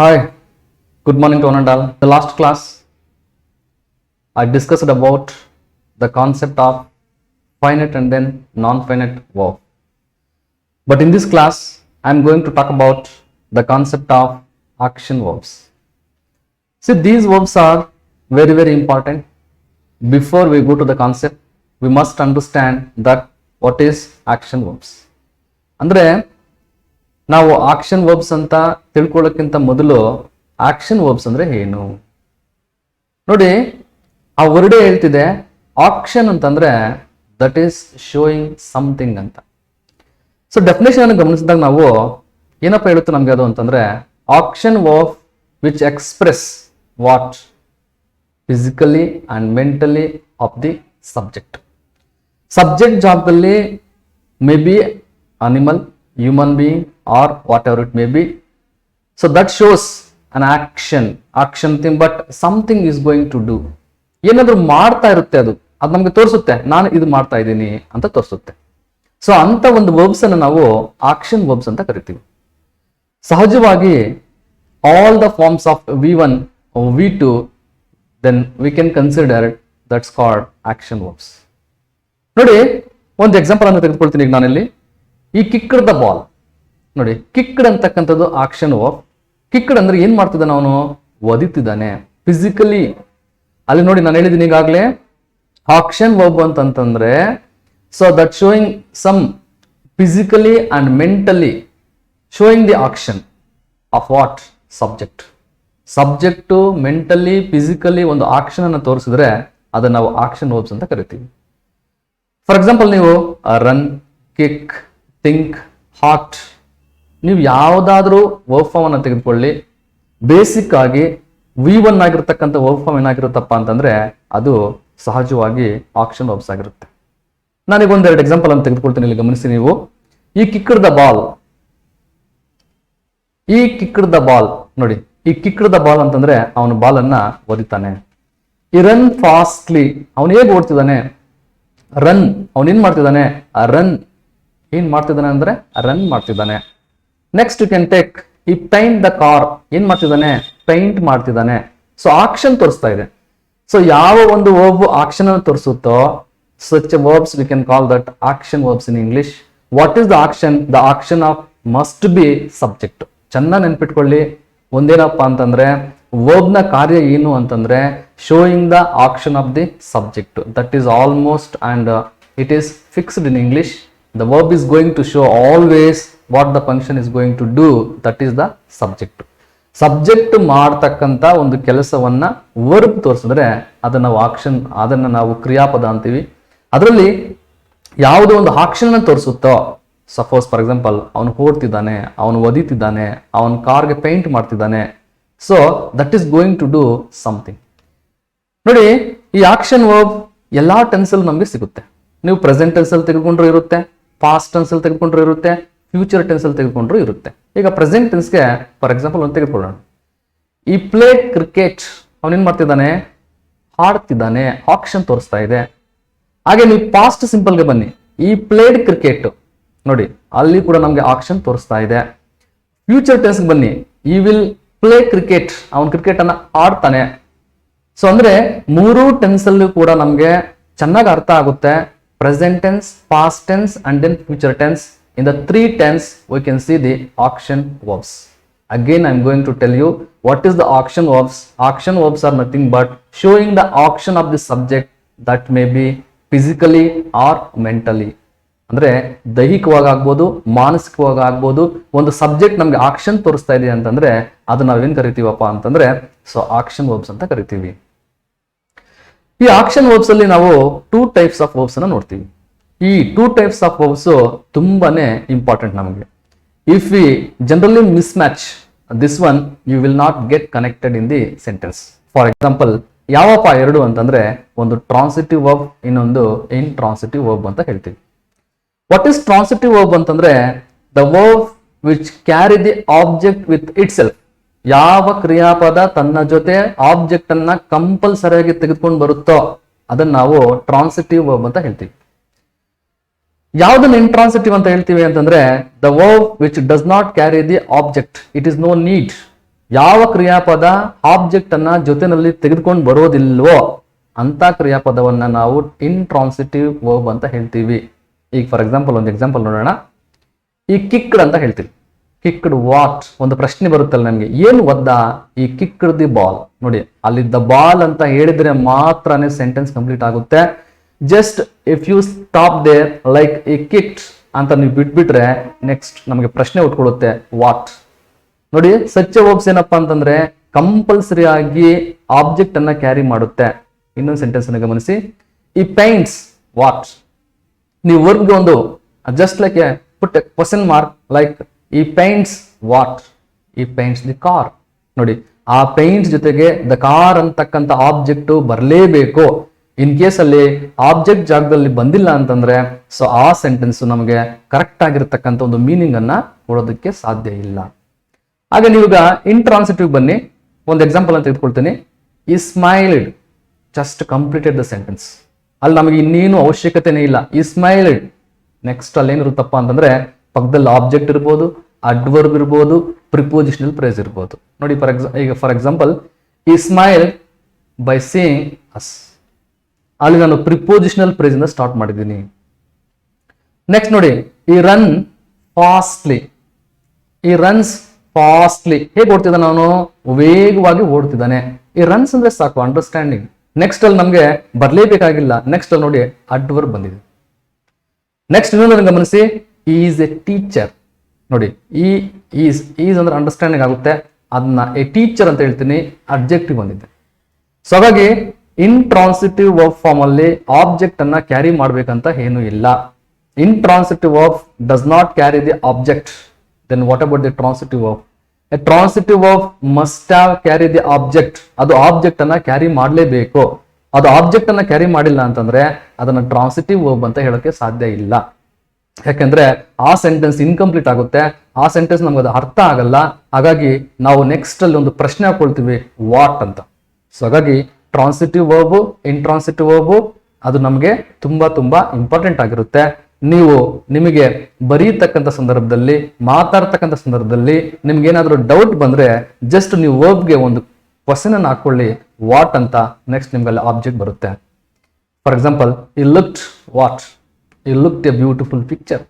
Hi, good morning to one and all. The last class, I discussed about the concept of finite and then non-finite verb. But in this class, I am going to talk about the concept of action verbs. See, these verbs are very, very important. Before we go to the concept, we must understand that what is action verbs. ಅಂದ್ರೆ ನಾವು action verbs ಅಂತ ತಿಳ್ಕೊಳ್ಳೋಕ್ಕಿಂತ ಮೊದಲು action verbs ಅಂದ್ರೆ ಏನು ನೋಡಿ. ಆ ವರ್ಡೇ ಹೇಳ್ತಿದೆ ಆಕ್ಷನ್ ಅಂತಂದ್ರೆ ದಟ್ ಈಸ್ ಶೋಯಿಂಗ್ ಸಮಥಿಂಗ್ ಅಂತ. ಸೊ ಡೆಫಿನೇಷನ್ ಅನ್ನು ಗಮನಿಸಿದಾಗ ನಾವು ಏನಪ್ಪ ಹೇಳುತ್ತೆ ನಮ್ಗೆ ಅದು ಅಂತಂದ್ರೆ action verb which express what physically and mentally of the subject. Subject ಜಾಗದಲ್ಲಿ may be animal, human being or whatever it may be. So that shows an action thing, but something is going to do. ಏನಾದ್ರೂ ಮಾಡ್ತಾ ಇರುತ್ತೆ ಅದು ನಮ್ಗೆ ತೋರಿಸುತ್ತೆ, ನಾನು ಇದು ಮಾಡ್ತಾ ಇದ್ದೀನಿ ಅಂತ ತೋರಿಸುತ್ತೆ. ಸೊ ಅಂತ ಒಂದು ವರ್ಬ್ಸ್ ಅನ್ನು ನಾವು ಆಕ್ಷನ್ ವರ್ಬ್ಸ್ ಅಂತ ಕರಿತೀವಿ. ಸಹಜವಾಗಿ all the forms of V1 V2 then we can consider that's called action verbs. ನೋಡಿ, ಒಂದು ಎಕ್ಸಾಂಪಲ್ ಅನ್ನು ತೆಗೆದುಕೊಳ್ತೀನಿ ಈಗ ನಾನಿಲ್ಲಿ. ಈ ಕಿಕ್ಡ್ ದ ಬಾಲ್ ನೋಡಿ, ಕಿಕ್ಡ್ ಅಂತಕ್ಕಂಥದ್ದು ಆಕ್ಷನ್ ವರ್ಬ್. ಕಿಕ್ಡ್ ಅಂದ್ರೆ ಏನ್ ಮಾಡ್ತಿದ್ದಾನೆ ಅವನು? ಒದಿತಿದ್ದಾನೆ ಫಿಸಿಕಲಿ. ಅಲ್ಲಿ ನೋಡಿ, ನಾನು ಹೇಳಿದ್ದೀನಿ ಈಗಾಗಲೇ ಆಕ್ಷನ್ ವರ್ಬ್ ಅಂತಂತಂದ್ರೆ so that showing some physically and mentally showing the action of what subject. Subject mentally physically ಒಂದು ಆಕ್ಷನ್ ಅನ್ನು ತೋರಿಸಿದ್ರೆ ಅದನ್ನ ನಾವು ಆಕ್ಷನ್ ವರ್ಬ್ಸ್ ಅಂತ ಕರಿತೀವಿ. ಫಾರ್ ಎಕ್ಸಾಂಪಲ್, ನೀವು ರನ್, ಕಿಕ್, ಥಿಂಕ್, ಹಾಟ್, ನೀವು ಯಾವುದಾದ್ರೂ ವರ್ಬ್ ಫಾರ್ಮ್ ಅನ್ನು ತೆಗೆದುಕೊಳ್ಳಿ. ಬೇಸಿಕ್ ಆಗಿ V1 ಆಗಿರ್ತಕ್ಕಂಥ ವರ್ಬ್ ಫಾರ್ಮ್ ಏನಾಗಿರುತ್ತಪ್ಪ ಅಂತಂದ್ರೆ ಅದು ಸಹಜವಾಗಿ ಆಕ್ಷನ್ ವರ್ಬ್ಸ್ ಆಗಿರುತ್ತೆ. ನಾನೀಗ ಒಂದೆರಡು ಎಕ್ಸಾಂಪಲ್ ಅನ್ನು ತೆಗೆದುಕೊಳ್ತೀನಿ, ಇಲ್ಲಿ ಗಮನಿಸಿ ನೀವು. ಈ ಕಿಕ್ಡ್ ದ ಬಾಲ್, ಈ ಕಿಕ್ಡ್ ದ ಬಾಲ್ ನೋಡಿ, ಈ ಕಿಕ್ಡ್ ದ ಬಾಲ್ ಅಂತಂದ್ರೆ ಅವನು ಬಾಲ್ ಅನ್ನ ಒದಿತಾನೆ. ಈ ರನ್ ಫಾಸ್ಟ್ಲಿ, ಅವನು ಹೇಗೆ ಓಡ್ತಿದ್ದಾನೆ? ರನ್, ಅವನೇನ್ ಮಾಡ್ತಿದ್ದಾನೆ? ರನ್ ಏನ್ ಮಾಡ್ತಿದ್ದಾನೆ ಅಂದ್ರೆ ರನ್ ಮಾಡ್ತಿದ್ದಾನೆ. ನೆಕ್ಸ್ಟ್ ಯು ಕ್ಯಾನ್ ಟೇಕ್ ಈ ಪೇಂಟ್ ದ ಕಾರ್, ಏನ್ ಮಾಡ್ತಿದ್ದಾನೆ? ಪೇಂಟ್ ಮಾಡ್ತಿದ್ದಾನೆ. ಸೊ ಆಕ್ಷನ್ ತೋರಿಸ್ತಾ ಇದೆ. ಸೊ ಯಾವ ಒಂದು ವರ್ಬ್ ಆಕ್ಷನ್ ಅನ್ನು ತೋರಿಸುತ್ತೋ such verbs we can call that action verbs in English. What is the action? The action of must be subject. ಚೆನ್ನಾಗಿ ನೆನ್ಪಿಟ್ಕೊಳ್ಳಿ, ಒಂದೇನಪ್ಪ ಅಂತಂದ್ರೆ ವರ್ಬ್ ನ ಕಾರ್ಯ ಏನು ಅಂತಂದ್ರೆ showing the action of the subject. That is almost and it is fixed in English. The verb is going to show always what the function is going to do, that is the subject. Subject ಮಾಡ್ತಕ್ಕಂಥ ಒಂದು ಕೆಲಸವನ್ನ verb ತೋರಿಸಿದ್ರೆ ಅದನ್ನ ನಾವು action, ಅದನ್ನ ನಾವು ಕ್ರಿಯಾಪದ ಅಂತೀವಿ. ಅದರಲ್ಲಿ ಯಾವುದೋ ಒಂದು ಆಕ್ಷನ್ ಅನ್ನು ತೋರಿಸುತ್ತೋ, ಸಪೋಸ್ ಫಾರ್ ಎಕ್ಸಾಂಪಲ್ ಅವನು ಓಡ್ತಿದ್ದಾನೆ, ಅವನು ಒದಿತಿದ್ದಾನೆ, ಅವನ ಕಾರ್ಗೆ ಪೇಂಟ್ ಮಾಡ್ತಿದ್ದಾನೆ, so that is going to do something. ನೋಡಿ, ಈ ಆಕ್ಷನ್ ವರ್ಬ್ ಎಲ್ಲಾ ಟೆನ್ಸ್ ಅಲ್ಲಿ ನಮಗೆ ಸಿಗುತ್ತೆ. ನೀವು ಪ್ರೆಸೆಂಟ್ ಟೆನ್ಸ್ ಅಲ್ಲಿ ತೆಗೆದುಕೊಂಡ್ರು ಇರುತ್ತೆ, ಪಾಸ್ಟ್ ಟೆನ್ಸ್ ಅಲ್ಲಿ ತೆಗೆದುಕೊಂಡ್ರು ಇರುತ್ತೆ, ಫ್ಯೂಚರ್ ಟೆನ್ಸ್ ಅಲ್ಲಿ ತೆಗೆದುಕೊಂಡ್ರು ಇರುತ್ತೆ. ಈಗ ಪ್ರೆಸೆಂಟ್ ಟೆನ್ಸ್ಗೆ ಫಾರ್ ಎಕ್ಸಾಂಪಲ್ ಒಂದು ತೆಗೆದುಕೊಳ್ಳೋಣ. ಈ ಪ್ಲೇ ಕ್ರಿಕೆಟ್, ಅವನೇನ್ ಮಾಡ್ತಿದ್ದಾನೆ? ಆಡ್ತಿದ್ದಾನೆ, ಆಕ್ಷನ್ ತೋರಿಸ್ತಾ ಇದೆ. ಹಾಗೆ ನೀವು ಪಾಸ್ಟ್ ಸಿಂಪಲ್ಗೆ ಬನ್ನಿ, ಈ ಪ್ಲೇಡ್ ಕ್ರಿಕೆಟ್ ನೋಡಿ, ಅಲ್ಲಿ ಕೂಡ ನಮ್ಗೆ ಆಕ್ಷನ್ ತೋರಿಸ್ತಾ ಇದೆ. ಫ್ಯೂಚರ್ ಟೆನ್ಸ್ಗೆ ಬನ್ನಿ, ಈ ವಿಲ್ ಪ್ಲೇ ಕ್ರಿಕೆಟ್, ಅವನ್ ಕ್ರಿಕೆಟ್ ಅನ್ನ ಆಡ್ತಾನೆ. ಸೊ ಅಂದ್ರೆ ಮೂರು ಟೆನ್ಸ್ ಅಲ್ಲೂ ಕೂಡ ನಮ್ಗೆ ಚೆನ್ನಾಗಿ ಅರ್ಥ ಆಗುತ್ತೆ. Present tense, past tense and then future tense. In the three tense we can see the action verbs. Again I am going to tell you what is the action verbs. Action verbs are nothing but showing the action of the subject, that may be physically or mentally. ಅಂದ್ರೆ ದೈಹಿಕವಾಗಿ ಆಗ್ಬೋದು, ಮಾನಸಿಕವಾಗಿ ಆಗ್ಬೋದು. ಒಂದು subject ನಮ್ಗೆ action ತೋರಿಸ್ತಾ ಇದೆ ಅಂತಂದ್ರೆ ಅದು ನಾವೇನ್ ಕರಿತೀವಪ್ಪ ಅಂತಂದ್ರೆ ಸೊ ಆಕ್ಷನ್ ವರ್ಬ್ಸ್ ಅಂತ ಕರಿತೀವಿ. ಈ ಆಕ್ಷನ್ ವರ್ಬ್ಸ್ ಅಲ್ಲಿ ನಾವು ಟೂ ಟೈಪ್ಸ್ ಆಫ್ ವರ್ಬ್ಸ್ ಅನ್ನ ನೋಡ್ತೀವಿ. ಈ ಟೂ ಟೈಪ್ಸ್ ಆಫ್ ವರ್ಬ್ಸ್ ತುಂಬಾನೇ ಇಂಪಾರ್ಟೆಂಟ್ ನಮಗೆ. If we generally miss match this one, you will not get connected in the sentence. For example, ಯಾವಪ್ಪ ಎರಡು ಅಂತಂದ್ರೆ ಒಂದು ಟ್ರಾನ್ಸಿಟಿವ್ ವರ್ಬ್, ಇನ್ನೊಂದು ಇಂಟ್ರಾನ್ಸಿಟಿವ್ ವರ್ಬ್ ಅಂತ ಹೇಳ್ತೀವಿ. ವಾಟ್ ಈಸ್ ಟ್ರಾನ್ಸಿಟಿವ್ ವರ್ಬ್ ಅಂತಂದ್ರೆ the verb which carry the object with itself. ಯಾವ ಕ್ರಿಯಾಪದ ತನ್ನ ಜೊತೆ ಆಬ್ಜೆಕ್ಟ್ ಅನ್ನ ಕಂಪಲ್ಸರಿಯಾಗಿ ತೆಗೆದುಕೊಂಡು ಬರುತ್ತೋ ಅದನ್ನ ನಾವು ಟ್ರಾನ್ಸಿಟಿವ್ ವರ್ಬ್ ಅಂತ ಹೇಳ್ತೀವಿ. ಯಾವ್ದನ್ನ ಇಂಟ್ರಾನ್ಸಿಟಿವ್ ಅಂತ ಹೇಳ್ತೀವಿ ಅಂತಂದ್ರೆ the verb which does not carry the object, it is no need ಯಾವ ಕ್ರಿಯಾಪದ ಆಬ್ಜೆಕ್ಟ್ ಅನ್ನ ಜೊತೆನಲ್ಲಿ ತೆಗೆದುಕೊಂಡು ಬರೋದಿಲ್ವೋ ಅಂತ ಕ್ರಿಯಾಪದವನ್ನ ನಾವು ಇಂಟ್ರಾನ್ಸಿಟಿವ್ ವರ್ಬ್ ಅಂತ ಹೇಳ್ತೀವಿ. ಈಗ ಫಾರ್ ಎಕ್ಸಾಂಪಲ್ ಒಂದು ಎಕ್ಸಾಂಪಲ್ ನೋಡೋಣ. ಈ ಕಿಕ್ಡ್ ಅಂತ ಹೇಳ್ತೀವಿ. ಕಿಕ್ಡ್ ವಾಟ್, ಒಂದು ಪ್ರಶ್ನೆ ಬರುತ್ತಲ್ಲ ನಮಗೆ, ಏನು ಒದ್ದ? ಈ ಕಿಕ್ಡ್ ದಿ ಬಾಲ್. ನೋಡಿ, ಅಲ್ಲಿ ದ ಬಾಲ್ ಅಂತ ಹೇಳಿದ್ರೆ ಮಾತ್ರನೇ ಸೆಂಟೆನ್ಸ್ ಕಂಪ್ಲೀಟ್ ಆಗುತ್ತೆ. Just if you stop there like ಈ ಕಿಕ್ಡ್ ಅಂತ ನೀವು ಬಿಟ್ಬಿಟ್ರೆ ನೆಕ್ಸ್ಟ್ ನಮಗೆ ಪ್ರಶ್ನೆ ಉಟ್ಕೊಳ್ಳುತ್ತೆ, ವಾಟ್. ನೋಡಿ, ಸಚ್ ವರ್ಬ್ಸ್ ಏನಪ್ಪಾ ಅಂತಂದ್ರೆ ಕಂಪಲ್ಸರಿ ಆಗಿ ಆಬ್ಜೆಕ್ಟ್ ಅನ್ನ ಕ್ಯಾರಿ ಮಾಡುತ್ತೆ. ಇನ್ನೊಂದು ಸೆಂಟೆನ್ಸ್ ಅನ್ನು ಗಮನಿಸಿ, ಈ ಪೈಂಟ್ಸ್ ವಾಟ್. ನೀವು ವರ್ಬ್ಗೆ ಒಂದು just like put a question mark like ಈ ಪೈಂಟ್ಸ್ ವಾಟ್, ಈ ಪೈಂಟ್ಸ್ ದಿ ಕಾರ್. ನೋಡಿ, ಆ ಪೈಂಟ್ಸ್ ಜೊತೆಗೆ ದ ಕಾರ್ ಅಂತಕ್ಕಂಥ ಆಬ್ಜೆಕ್ಟ್ ಬರಲೇಬೇಕು. ಇನ್ ಕೇಸ್ ಅಲ್ಲಿ ಆಬ್ಜೆಕ್ಟ್ ಜಾಗದಲ್ಲಿ ಬಂದಿಲ್ಲ ಅಂತಂದ್ರೆ ಸೊ ಆ ಸೆಂಟೆನ್ಸ್ ನಮಗೆ ಕರೆಕ್ಟ್ ಆಗಿರತಕ್ಕಂಥ ಒಂದು ಮೀನಿಂಗ್ ಅನ್ನ ಕೊಡೋದಕ್ಕೆ ಸಾಧ್ಯ ಇಲ್ಲ. ಹಾಗೆ ನೀವೀಗ ಇಂಟ್ರಾನ್ಸಿಟಿವ್ ಬನ್ನಿ. ಒಂದು ಎಕ್ಸಾಂಪಲ್ ಅಂತ ತೆಗೆದುಕೊಳ್ತೀನಿ. ಈ smiled just completed the sentence. ಅಲ್ಲಿ ನಮಗೆ ಇನ್ನೇನು ಅವಶ್ಯಕತೆನೇ ಇಲ್ಲ. ಈ ಸ್ಮೈಲ್ಡ್ ನೆಕ್ಸ್ಟ್ ಅಲ್ಲಿ ಏನಿರುತ್ತಪ್ಪ ಅಂತಂದ್ರೆ ಪಕ್ಕದಲ್ಲಿ ಆಬ್ಜೆಕ್ಟ್ ಇರ್ಬೋದು, ಅಡ್ವರ್ಬ್ ಇರ್ಬೋದು, ಪ್ರಿಪೋಸಿಷನಲ್ ಫ್ರೇಸ್ ಇರ್ಬೋದು. ನೋಡಿ, ಫಾರ್ ಎಕ್ಸಾಂಪಲ್ ಈ ಸ್ಮೈಲ್ ಬೈ ಸೀಯಿಂಗ್ ಅಸ್, ಅಲ್ಲಿ ನಾನು ಪ್ರಿಪೋಸಿಷನಲ್ ಫ್ರೇಸ್ ಇಂದ ಸ್ಟಾರ್ಟ್ ಮಾಡಿದ್ದೀನಿ. ನೆಕ್ಸ್ಟ್ ನೋಡಿ, ಈ ರನ್ ಫಾಸ್ಟ್ಲಿ, ಈ ರನ್ಸ್ ಫಾಸ್ಟ್ಲಿ. ಹೇಗೆ ಓಡ್ತಿದ್ದಾನೆ ಅವನು? ವೇಗವಾಗಿ ಓಡ್ತಿದ್ದಾನೆ. ಈ ರನ್ಸ್ ಅಂದ್ರೆ ಸಾಕು, ಅಂಡರ್ಸ್ಟ್ಯಾಂಡಿಂಗ್. ನೆಕ್ಸ್ಟ್ ಅಲ್ಲಿ ನಮಗೆ ಬರಲೇಬೇಕಾಗಿಲ್ಲ. ನೆಕ್ಸ್ಟ್ ಅಲ್ಲಿ ನೋಡಿ ಅಡ್ವರ್ಬ್ ಬಂದಿದೆ. ನೆಕ್ಸ್ಟ್ ಇನ್ನೊಂದನ್ನು ಗಮನಿಸಿ, ಈಸ್ ಎ ಟೀಚರ್. ನೋಡಿ, ಈಸ್ ಅಂದ್ರೆ ಅಂಡರ್ಸ್ಟ್ಯಾಂಡಿಂಗ್ ಆಗುತ್ತೆ. ಅದನ್ನ ಎ ಟೀಚರ್ ಅಂತ ಹೇಳ್ತೀನಿ, ಅಬ್ಜೆಕ್ಟಿವ್ ಬಂದಿದೆ. ಸೊ ಹಾಗಾಗಿ ಇಂಟ್ರಾನ್ಸಿಟಿವ್ ವರ್ಬ್ ಫಾರ್ಮ್ ಅಲ್ಲಿ ಆಬ್ಜೆಕ್ಟ್ ಅನ್ನ ಕ್ಯಾರಿ ಮಾಡ್ಬೇಕಂತ ಏನು ಇಲ್ಲ. Intransitive verb does not carry the object. Then what about the transitive verb? A transitive verb must have carry the object. ಅದು ಆಬ್ಜೆಕ್ಟ್ ಅನ್ನ ಕ್ಯಾರಿ ಮಾಡಲೇಬೇಕು. ಅದು ಆಬ್ಜೆಕ್ಟ್ ಅನ್ನ ಕ್ಯಾರಿ ಮಾಡಿಲ್ಲ ಅಂತಂದ್ರೆ ಅದನ್ನ ಟ್ರಾನ್ಸಿಟಿವ್ ವರ್ಬ್ ಅಂತ ಹೇಳೋಕೆ ಸಾಧ್ಯ ಇಲ್ಲ. ಯಾಕೆಂದ್ರೆ ಆ ಸೆಂಟೆನ್ಸ್ ಇನ್ಕಂಪ್ಲೀಟ್ ಆಗುತ್ತೆ. ಆ ಸೆಂಟೆನ್ಸ್ ನಮ್ಗೆ ಅದು ಅರ್ಥ ಆಗಲ್ಲ. ಹಾಗಾಗಿ ನಾವು ನೆಕ್ಸ್ಟ್ ಅಲ್ಲಿ ಒಂದು ಪ್ರಶ್ನೆ ಹಾಕೊಳ್ತೀವಿ, ವಾಟ್ ಅಂತ. ಸೊ ಹಾಗಾಗಿ ಟ್ರಾನ್ಸಿಟಿವ್ ವರ್ಬ್, ಇಂಟ್ರಾನ್ಸಿಟಿವ್ ವರ್ಬ್ ಅದು ನಮಗೆ ತುಂಬಾ ಇಂಪಾರ್ಟೆಂಟ್ ಆಗಿರುತ್ತೆ. ನೀವು ನಿಮಗೆ ಬರೀತಕ್ಕಂಥ ಸಂದರ್ಭದಲ್ಲಿ, ಮಾತಾಡ್ತಕ್ಕಂಥ ಸಂದರ್ಭದಲ್ಲಿ ನಿಮ್ಗೆ ಏನಾದರೂ ಡೌಟ್ ಬಂದ್ರೆ ಜಸ್ಟ್ ನೀವು ವರ್ಬ್ಗೆ ಒಂದು ಕ್ವಶನ್ ಅನ್ನು ಹಾಕೊಳ್ಳಿ, ವಾಟ್ ಅಂತ. ನೆಕ್ಸ್ಟ್ ನಿಮ್ಗೆಲ್ಲ ಆಬ್ಜೆಕ್ಟ್ ಬರುತ್ತೆ. ಫಾರ್ ಎಕ್ಸಾಂಪಲ್, ಈ ಲುಕ್ಡ್ ವಾಟ್, ಈ ಲುಕ್ಡ್ ಎ ಬ್ಯೂಟಿಫುಲ್ ಪಿಕ್ಚರ್.